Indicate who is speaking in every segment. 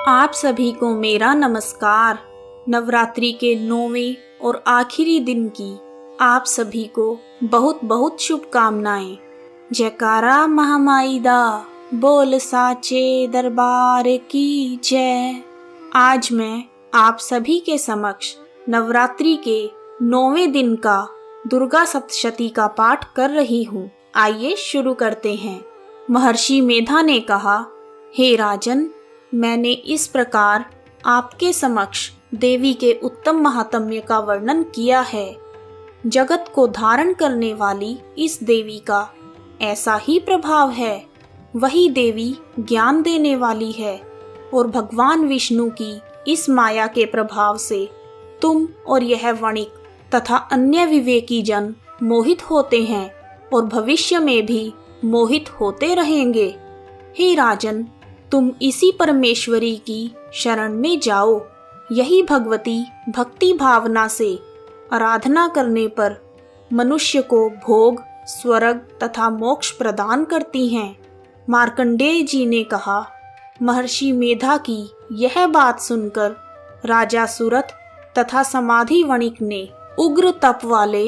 Speaker 1: आप सभी को मेरा नमस्कार। नवरात्रि के 9वें और आखिरी दिन की आप सभी को बहुत बहुत शुभकामनाएं। जयकारा महामाई दा, बोल साचे दरबार की जय। आज मैं आप सभी के समक्ष नवरात्रि के 9वें दिन का दुर्गा सप्तशती का पाठ कर रही हूँ। आइए शुरू करते हैं। महर्षि मेधा ने कहा, हे राजन, मैंने इस प्रकार आपके समक्ष देवी के उत्तम महात्म्य का वर्णन किया है। जगत को धारण करने वाली इस देवी का ऐसा ही प्रभाव है। वही देवी ज्ञान देने वाली है और भगवान विष्णु की इस माया के प्रभाव से तुम और यह वणिक तथा अन्य विवेकी जन मोहित होते हैं और भविष्य में भी मोहित होते रहेंगे। हे राजन, तुम इसी परमेश्वरी की शरण में जाओ। यही भगवती भक्ति भावना से आराधना करने पर मनुष्य को भोग, स्वर्ग तथा मोक्ष प्रदान करती हैं। मार्कंडेय जी ने कहा, महर्षि मेधा की यह बात सुनकर राजा सुरथ तथा समाधि वणिक ने उग्र तप वाले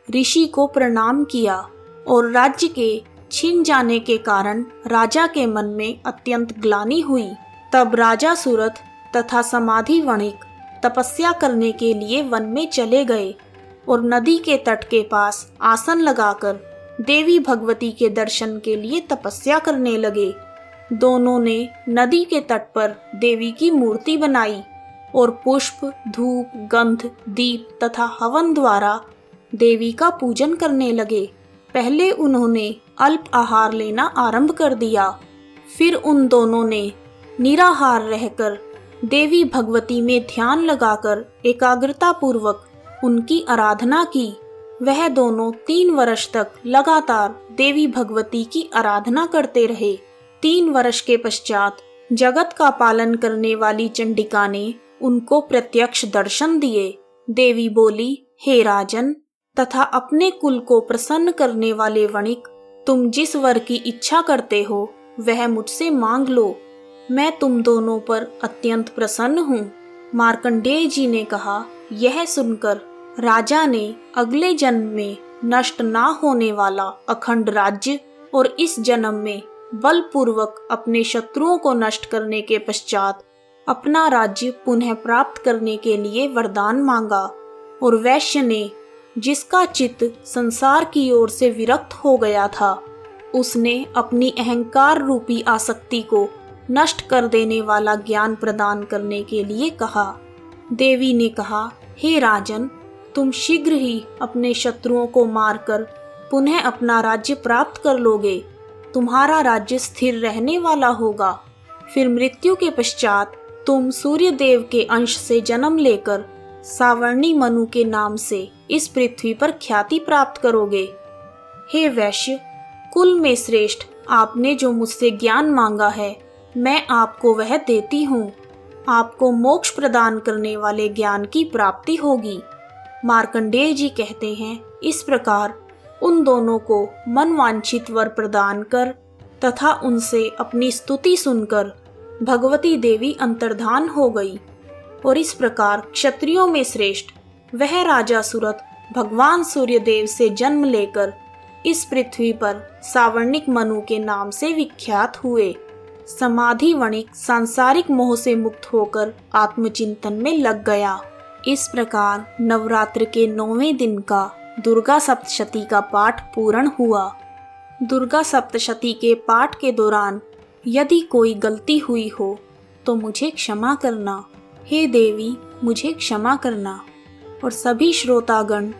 Speaker 1: ऋषि को प्रणाम किया और राज्य के छिन जाने के कारण राजा के मन में अत्यंत ग्लानि हुई। तब राजा सुरथ तथा समाधि वणिक तपस्या करने के लिए वन में चले गए और नदी के तट के पास आसन लगाकर देवी भगवती के दर्शन के लिए तपस्या करने लगे। दोनों ने नदी के तट पर देवी की मूर्ति बनाई और पुष्प, धूप, गंध, दीप तथा हवन द्वारा देवी का पूजन करने लगे। पहले उन्होंने अल्प आहार लेना आरंभ कर दिया। फिर उन दोनों ने निराहार रहकर देवी भगवती में ध्यान लगाकर एकाग्रता पूर्वक उनकी आराधना की। वह दोनों 3 वर्ष तक लगातार देवी भगवती की आराधना करते रहे। 3 वर्ष के पश्चात जगत का पालन करने वाली चंडिका ने उनको प्रत्यक्ष दर्शन दिए। देवी बोली, हे राजन तथा अपने कुल को प्रसन्न करने वाले वणिक, तुम जिस वर की इच्छा करते हो वह मुझसे मांग लो। मैं तुम दोनों पर अत्यंत प्रसन्न हूँ। मार्कंडेय जी ने कहा, यह सुनकर राजा ने अगले जन्म में नष्ट ना होने वाला अखंड राज्य और इस जन्म में बलपूर्वक अपने शत्रुओं को नष्ट करने के पश्चात अपना राज्य पुनः प्राप्त करने के लिए वरदान मांगा। और वैश्य ने, जिसका चित्त संसार की ओर से विरक्त हो गया था, उसने अपनी अहंकार रूपी आसक्ति को नष्ट कर देने वाला ज्ञान प्रदान करने के लिए कहा। देवी ने कहा, हे राजन, तुम शीघ्र ही अपने शत्रुओं को मारकर पुनः अपना राज्य प्राप्त कर लोगे। तुम्हारा राज्य स्थिर रहने वाला होगा। फिर मृत्यु के पश्चात तुम सूर्य देव के अंश से जन्म लेकर सावर्णी मनु के नाम से इस पृथ्वी पर ख्याति प्राप्त करोगे। हे वैश्य, कुल में श्रेष्ठ, आपने जो मुझसे ज्ञान मांगा है मैं आपको वह देती हूँ। आपको मोक्ष प्रदान करने वाले ज्ञान की प्राप्ति होगी। मार्कंडेय जी कहते हैं, इस प्रकार उन दोनों को मनवांछित वर प्रदान कर तथा उनसे अपनी स्तुति सुनकर भगवती देवी अंतर्धान हो गई। और इस प्रकार क्षत्रियों में श्रेष्ठ वह राजा सुरथ भगवान सूर्यदेव से जन्म लेकर इस पृथ्वी पर सावर्णिक मनु के नाम से विख्यात हुए। समाधि वणिक सांसारिक मोह से मुक्त होकर आत्मचिंतन में लग गया। इस प्रकार नवरात्र के 9वें दिन का दुर्गा सप्तशती का पाठ पूर्ण हुआ। दुर्गा सप्तशती के पाठ के दौरान यदि कोई गलती हुई हो तो मुझे क्षमा करना। हे देवी, मुझे क्षमा करना। और सभी श्रोतागण,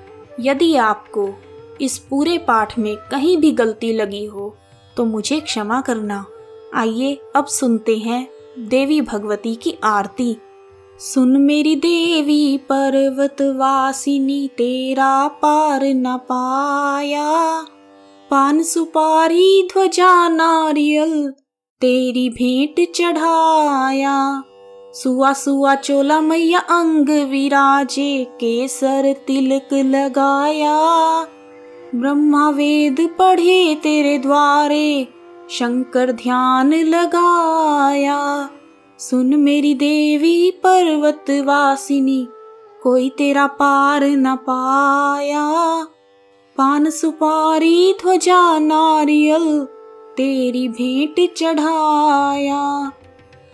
Speaker 1: यदि आपको इस पूरे पाठ में कहीं भी गलती लगी हो तो मुझे क्षमा करना। आइए अब सुनते हैं देवी भगवती की आरती। सुन मेरी देवी पर्वत वासिनी, तेरा पार न पाया। पान सुपारी ध्वजा नारियल, तेरी भेंट चढ़ाया। सुआ सुआ चोला मैया अंग विराजे, केसर तिलक लगाया। ब्रह्मा वेद पढ़े तेरे द्वारे, शंकर ध्यान लगाया। सुन मेरी देवी पर्वत वासिनी, कोई तेरा पार न पाया। पान सुपारी ध्वजा नारियल, तेरी भेंट चढ़ाया।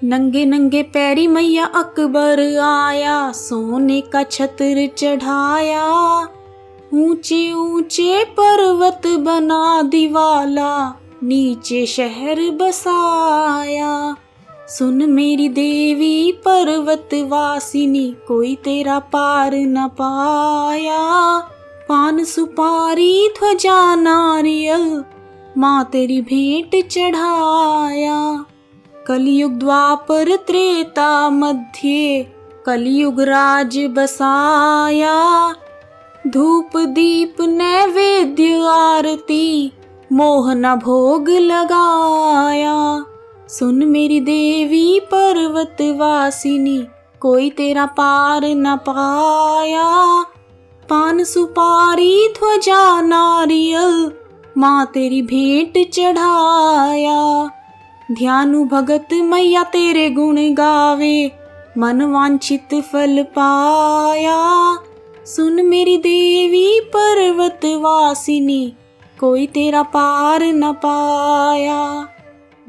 Speaker 1: नंगे नंगे पैरी मैया अकबर आया, सोने का छत्र चढ़ाया। ऊंचे ऊंचे पर्वत बना दिवाला, नीचे शहर बसाया। सुन मेरी देवी पर्वत वासिनी, कोई तेरा पार न पाया। पान सुपारी ध्वजा नारियल, माँ तेरी भेंट चढ़ाया। कलयुग द्वापर त्रेता मध्य, कलयुग राज बसाया। धूप दीप नैवेद्य आरती, मोहना भोग लगाया। सुन मेरी देवी पर्वत वासिनी, कोई तेरा पार न पाया। पान सुपारी ध्वजा नारियल, माँ तेरी भेंट चढ़ाया। ध्यानु भगत मैया तेरे गुण गावे, मन वांछित फल पाया। सुन मेरी देवी पर्वत वासिनी, कोई तेरा पार न पाया।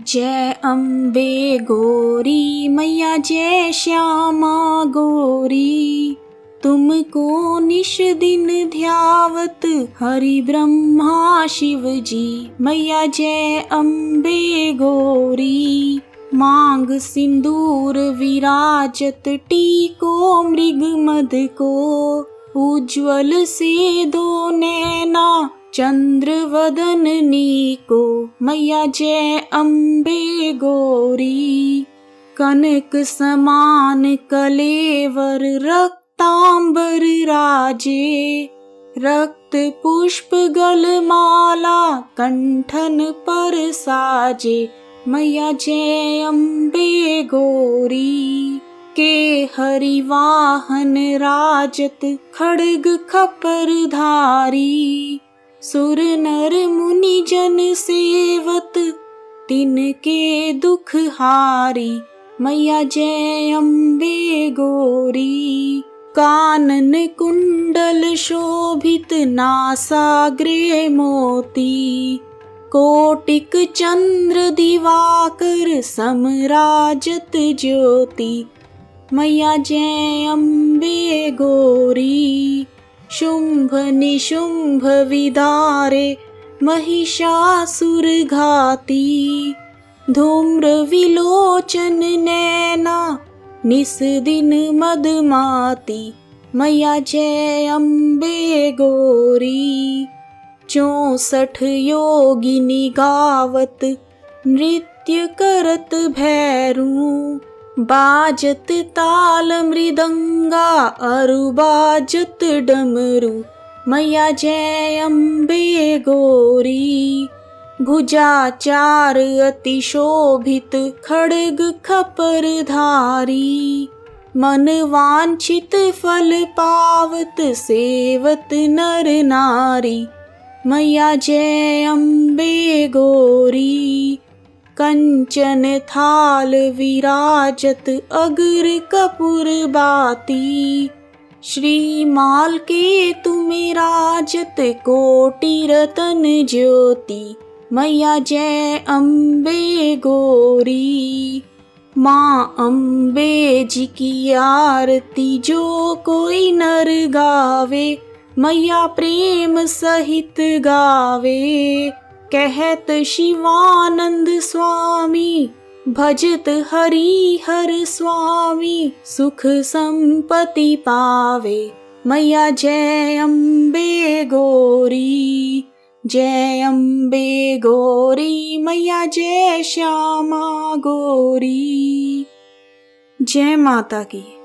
Speaker 1: जय अम्बे गौरी मैया, जय श्यामा गौरी। तुमको निश दिन ध्यावत हरि ब्रह्मा शिव जी, मैया जय अम्बे गौरी। मांग सिंदूर विराजत, टीको मृग मद को। उज्ज्वल से दो नैना, चंद्र वदननी को, मैया जय अम्बे गौरी। कनक समान कलेवर, रक्तांबर राजे। रक्त पुष्प गलमाला, कंठन पर साजे, मैया जय अम्बे गौरी। के हरि वाहन राजत, खड्ग खपर धारी। सुर नर मुनि जन सेवत, तिनके दुख हारी, मैया जय अम्बे गौरी। कानन कुंडल शोभित, नासाग्रे मोती। कोटिक चंद्र दिवाकर, समराजत ज्योति, मैया जय अम्बे गौरी। शुंभ निशुंभ विदारे, महिषासुर घाती। धूम्र विलोचन नैना, निस दिन मदमाती, मैया जय अम्बे गौरी। 64 योगिनी गावत, नृत्य करत भैरू। बाजत ताल मृदंगा, अरु बाजत डमरू, मैया जय अम्बे गौरी। भुजा चार अति शोभित, खड्ग खपर धारी। मन वांछित फल पावत, सेवत नर नारी, मैया जय अम्बे गौरी। कंचन थाल विराजत, अगर कपूर बाती। श्रीमाल के तुमे राजत, कोटि रतन ज्योति, मैया जय अम्बे गौरी। माँ अम्बे जी की आरती, जो कोई नर गावे, मैया प्रेम सहित गावे। कहत शिवानंद स्वामी, भजत हरि हर स्वामी। सुख संपत्ति पावे, मैया जय अम्बे गौरी। जय अम्बे गौरी, मैया जय श्यामा गौरी। जय माता की।